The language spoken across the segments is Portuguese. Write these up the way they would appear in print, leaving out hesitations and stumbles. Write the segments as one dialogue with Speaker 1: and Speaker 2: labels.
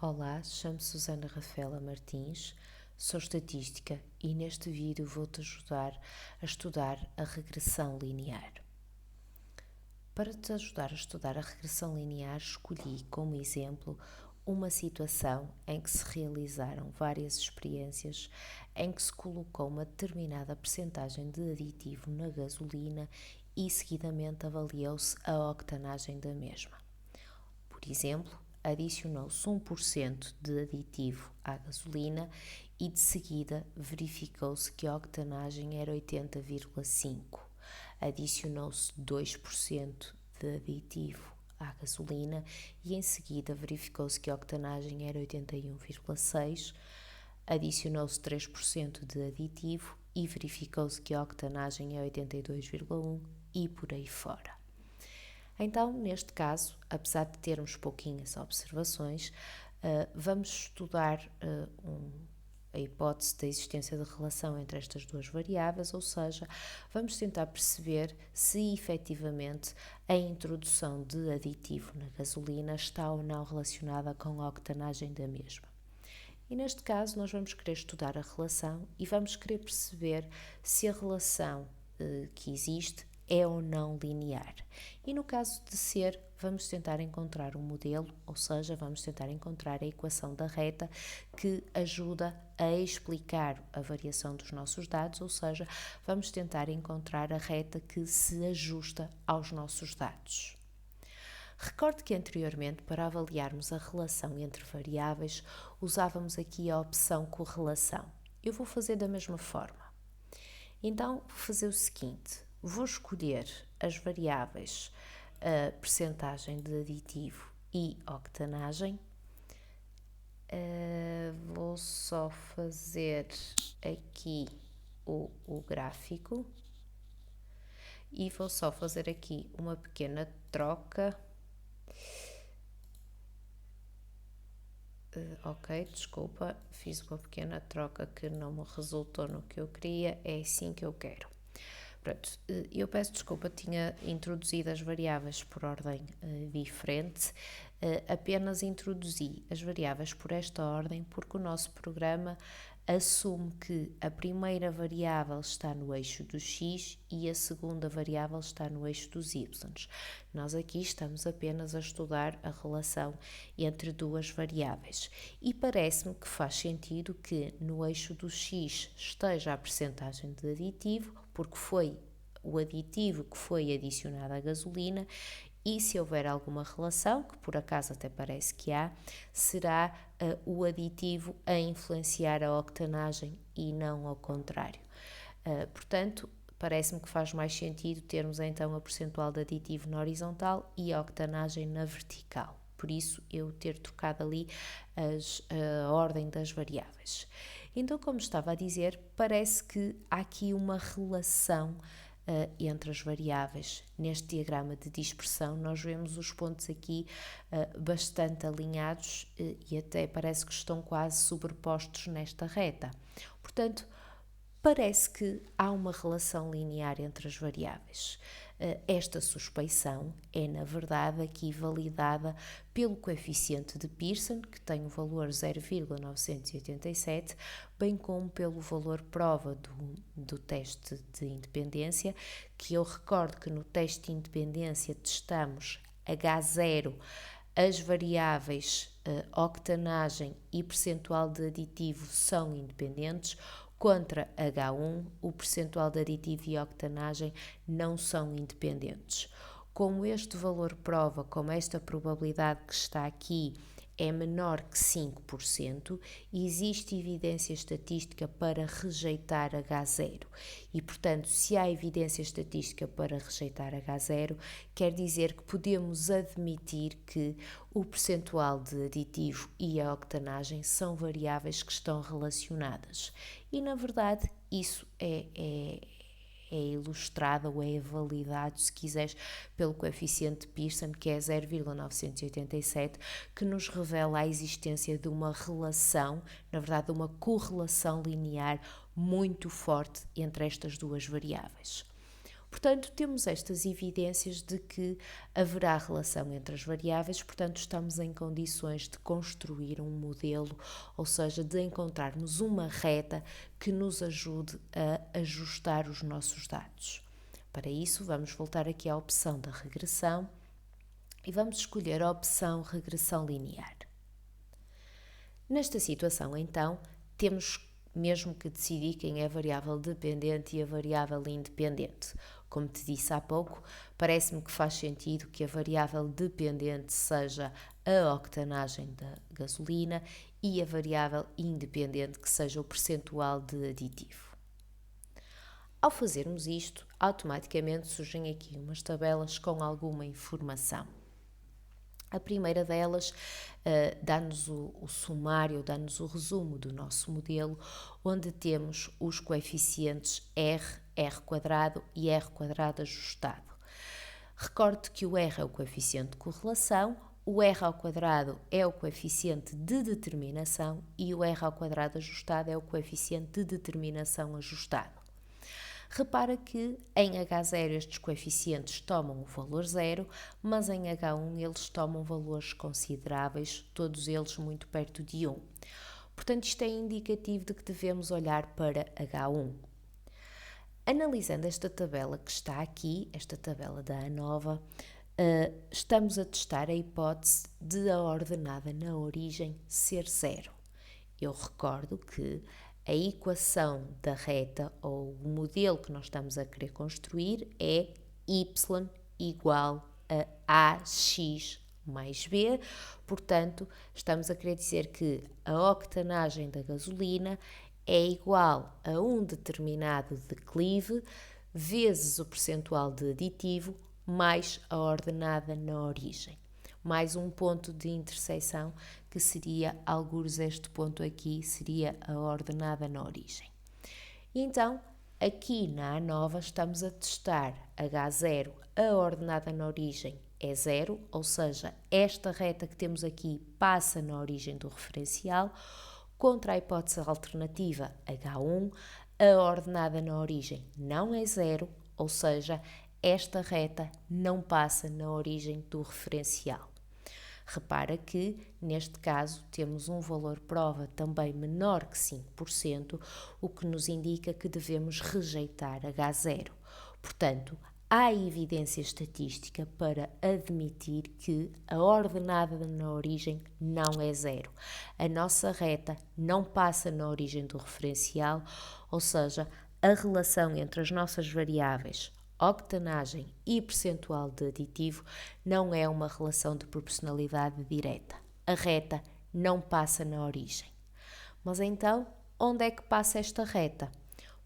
Speaker 1: Olá, chamo-me Susana Rafaela Martins, sou estatística e neste vídeo vou-te ajudar a estudar a regressão linear. Para te ajudar a estudar a regressão linear, escolhi como exemplo uma situação em que se realizaram várias experiências em que se colocou uma determinada percentagem de aditivo na gasolina e seguidamente avaliou-se a octanagem da mesma. Por exemplo, adicionou-se 1% de aditivo à gasolina e de seguida verificou-se que a octanagem era 80,5. Adicionou-se 2% de aditivo à gasolina e em seguida verificou-se que a octanagem era 81,6. Adicionou-se 3% de aditivo e verificou-se que a octanagem é 82,1 e por aí fora. Então, neste caso, apesar de termos pouquinhas observações, vamos estudar a hipótese da existência de relação entre estas duas variáveis, ou seja, vamos tentar perceber se efetivamente a introdução de aditivo na gasolina está ou não relacionada com a octanagem da mesma. E neste caso nós vamos querer estudar a relação e vamos querer perceber se a relação que existe é ou não linear. E no caso de ser, vamos tentar encontrar um modelo, ou seja, vamos tentar encontrar a equação da reta que ajuda a explicar a variação dos nossos dados, ou seja, vamos tentar encontrar a reta que se ajusta aos nossos dados. Recorde que anteriormente, para avaliarmos a relação entre variáveis, usávamos aqui a opção correlação. Eu vou fazer da mesma forma. Então, vou fazer o seguinte, vou escolher as variáveis percentagem de aditivo e octanagem. Vou só fazer aqui o gráfico e vou só fazer aqui uma pequena troca. Ok, desculpa, fiz uma pequena troca que não me resultou no que eu queria, é assim que eu quero. Pronto, eu peço desculpa, tinha introduzido as variáveis por ordem diferente, apenas introduzi as variáveis por esta ordem porque o nosso programa assume que a primeira variável está no eixo do x e a segunda variável está no eixo dos y. Nós aqui estamos apenas a estudar a relação entre duas variáveis e parece-me que faz sentido que no eixo do x esteja a percentagem de aditivo, porque foi o aditivo que foi adicionado à gasolina e se houver alguma relação, que por acaso até parece que há, será o aditivo a influenciar a octanagem e não ao contrário. Portanto, parece-me que faz mais sentido termos então a percentual de aditivo na horizontal e a octanagem na vertical. Por isso, eu ter trocado ali a ordem das variáveis. Então, como estava a dizer, parece que há aqui uma relação entre as variáveis. Neste diagrama de dispersão nós vemos os pontos aqui bastante alinhados e até parece que estão quase sobrepostos nesta reta. Portanto, parece que há uma relação linear entre as variáveis. Esta suspeição é, na verdade, aqui validada pelo coeficiente de Pearson, que tem o valor 0,987, bem como pelo valor prova do teste de independência, que eu recordo que no teste de independência testamos H0, as variáveis octanagem e percentual de aditivo são independentes, contra H1, o percentual de aditivo e octanagem não são independentes. Como este valor prova, como esta probabilidade que está aqui é menor que 5%, existe evidência estatística para rejeitar H0. E, portanto, se há evidência estatística para rejeitar H0, quer dizer que podemos admitir que o percentual de aditivo e a octanagem são variáveis que estão relacionadas. E, na verdade, isso é ilustrado ou é validado, se quiseres, pelo coeficiente de Pearson, que é 0,987, que nos revela a existência de uma relação, na verdade, de uma correlação linear muito forte entre estas duas variáveis. Portanto, temos estas evidências de que haverá relação entre as variáveis, portanto, estamos em condições de construir um modelo, ou seja, de encontrarmos uma reta que nos ajude a ajustar os nossos dados. Para isso, vamos voltar aqui à opção da regressão e vamos escolher a opção regressão linear. Nesta situação, então, temos mesmo que decidir quem é a variável dependente e a variável independente. Como te disse há pouco, parece-me que faz sentido que a variável dependente seja a octanagem da gasolina e a variável independente que seja o percentual de aditivo. Ao fazermos isto, automaticamente surgem aqui umas tabelas com alguma informação. A primeira delas dá-nos o sumário, dá-nos o resumo do nosso modelo, onde temos os coeficientes R, R² e R² ajustado. Recorde que o R é o coeficiente de correlação, o R² é o coeficiente de determinação e o R² ajustado é o coeficiente de determinação ajustado. Repara que em H0 estes coeficientes tomam o valor 0, mas em H1 eles tomam valores consideráveis, todos eles muito perto de 1. Portanto, isto é indicativo de que devemos olhar para H1. Analisando esta tabela que está aqui, esta tabela da ANOVA, estamos a testar a hipótese de a ordenada na origem ser 0. Eu recordo que a equação da reta, ou o modelo que nós estamos a querer construir, é y igual a ax mais b, portanto, estamos a querer dizer que a octanagem da gasolina é igual a um determinado declive vezes o percentual de aditivo mais a ordenada na origem. Mais um ponto de intersecção que seria, algures este ponto aqui, seria a ordenada na origem. Então, aqui na ANOVA estamos a testar H0, a ordenada na origem é 0, ou seja, esta reta que temos aqui passa na origem do referencial, contra a hipótese alternativa H1, a ordenada na origem não é 0, ou seja, esta reta não passa na origem do referencial. Repara que, neste caso, temos um valor prova também menor que 5%, o que nos indica que devemos rejeitar H0. Portanto, há evidência estatística para admitir que a ordenada na origem não é 0. A nossa reta não passa na origem do referencial, ou seja, a relação entre as nossas variáveis octanagem e percentual de aditivo não é uma relação de proporcionalidade direta. A reta não passa na origem. Mas então, onde é que passa esta reta?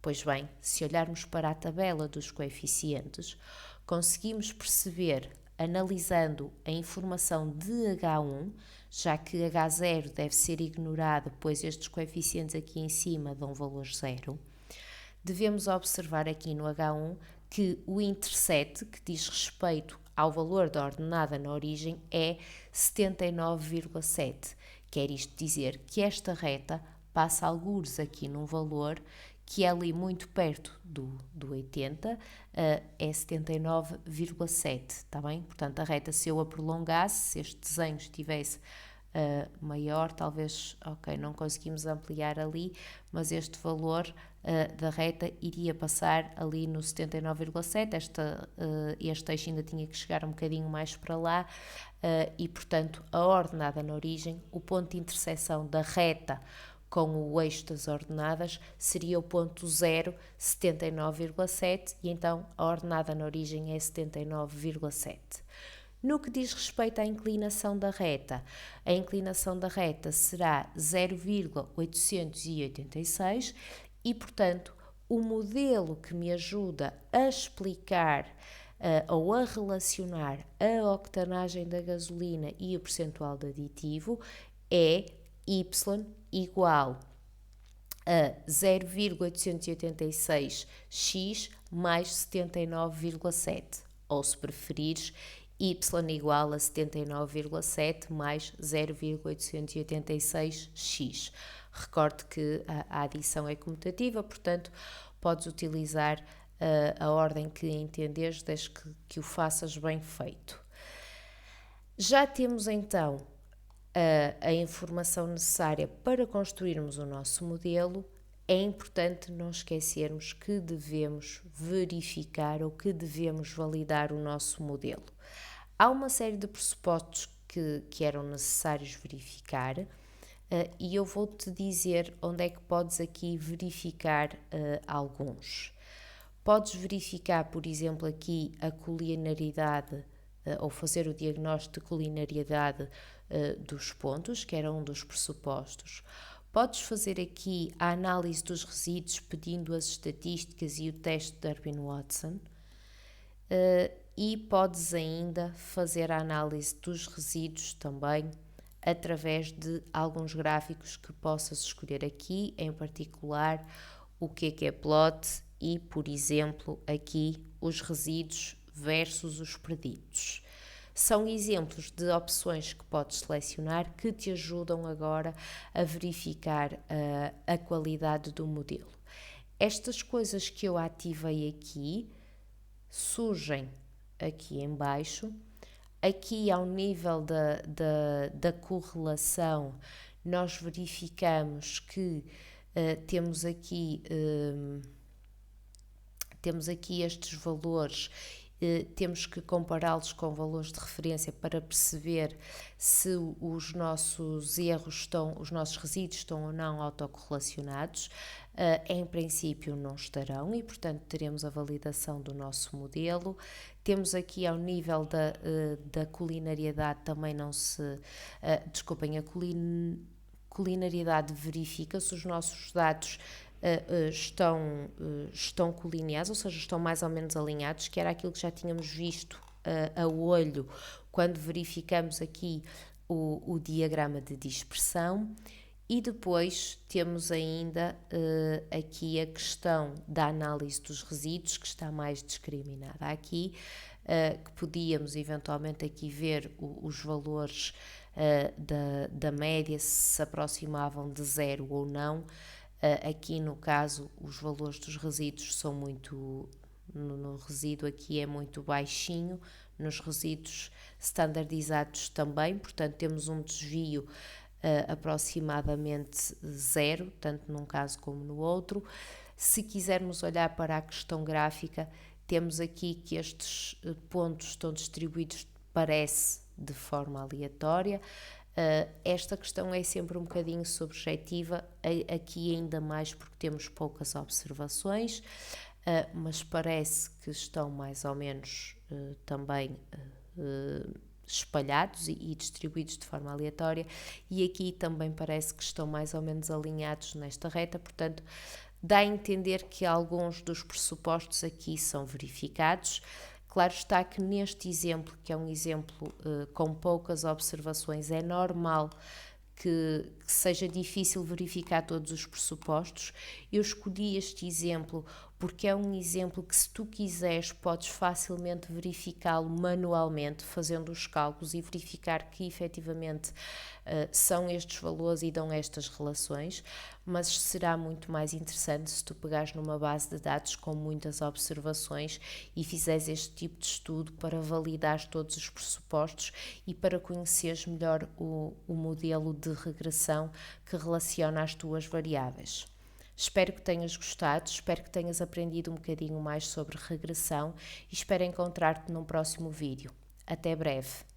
Speaker 1: Pois bem, se olharmos para a tabela dos coeficientes, conseguimos perceber, analisando a informação de H1, já que H0 deve ser ignorado, pois estes coeficientes aqui em cima dão valor 0, devemos observar aqui no H1 que o intercept, que diz respeito ao valor da ordenada na origem, é 79,7. Quer isto dizer que esta reta passa algures aqui num valor que é ali muito perto do 80, é 79,7, está bem? Portanto, a reta, se eu a prolongasse, se este desenho estivesse maior, talvez, ok, não conseguimos ampliar ali, mas este valor da reta iria passar ali no 79,7, este eixo ainda tinha que chegar um bocadinho mais para lá e, portanto, a ordenada na origem, o ponto de intersecção da reta com o eixo das ordenadas seria o ponto 0, 79,7, e então a ordenada na origem é 79,7. No que diz respeito à inclinação da reta, a inclinação da reta será 0,886 e, portanto, o modelo que me ajuda a explicar ou a relacionar a octanagem da gasolina e o percentual de aditivo é y igual a 0,886x mais 79,7, ou se preferires, y igual a 79,7 mais 0,886x. Recorde que a adição é comutativa, portanto, podes utilizar a ordem que entenderes, desde que o faças bem feito. Já temos então a informação necessária para construirmos o nosso modelo. É importante não esquecermos que devemos verificar ou que devemos validar o nosso modelo. Há uma série de pressupostos que eram necessários verificar, e eu vou-te dizer onde é que podes aqui verificar alguns. Podes verificar, por exemplo, aqui a colinearidade, ou fazer o diagnóstico de colinearidade dos pontos, que era um dos pressupostos. Podes fazer aqui a análise dos resíduos pedindo as estatísticas e o teste de Darwin-Watson. E podes ainda fazer a análise dos resíduos também através de alguns gráficos que possas escolher aqui, em particular o que é plot e, por exemplo, aqui os resíduos versus os preditos. São exemplos de opções que podes selecionar que te ajudam agora a verificar a qualidade do modelo. Estas coisas que eu ativei aqui surgem aqui em baixo. Aqui ao nível da correlação, nós verificamos que temos aqui estes valores. Temos que compará-los com valores de referência para perceber se os nossos os nossos resíduos estão ou não autocorrelacionados. Em princípio não estarão e, portanto, teremos a validação do nosso modelo. Temos aqui ao nível da culinariedade também não se... desculpem, a culinariedade verifica se os nossos dados estão colineados, ou seja, estão mais ou menos alinhados, que era aquilo que já tínhamos visto a olho quando verificamos aqui o diagrama de dispersão. E depois temos ainda aqui a questão da análise dos resíduos, que está mais discriminada aqui, que podíamos eventualmente aqui ver os valores da média, se aproximavam de zero ou não. Aqui no caso os valores dos resíduos são muito, no resíduo aqui é muito baixinho, nos resíduos standardizados também, portanto temos um desvio aproximadamente zero, tanto num caso como no outro. Se quisermos olhar para a questão gráfica, temos aqui que estes pontos estão distribuídos, parece, de forma aleatória. Esta questão é sempre um bocadinho subjetiva, aqui ainda mais porque temos poucas observações, mas parece que estão mais ou menos também espalhados e distribuídos de forma aleatória, e aqui também parece que estão mais ou menos alinhados nesta reta, portanto dá a entender que alguns dos pressupostos aqui são verificados. Claro está que neste exemplo, que é um exemplo com poucas observações, é normal que seja difícil verificar todos os pressupostos. Eu escolhi este exemplo porque é um exemplo que, se tu quiseres, podes facilmente verificá-lo manualmente, fazendo os cálculos e verificar que efetivamente são estes valores e dão estas relações, mas será muito mais interessante se tu pegares numa base de dados com muitas observações e fizeres este tipo de estudo para validar todos os pressupostos e para conheceres melhor o modelo de regressão que relaciona as tuas variáveis. Espero que tenhas gostado, espero que tenhas aprendido um bocadinho mais sobre regressão e espero encontrar-te num próximo vídeo. Até breve!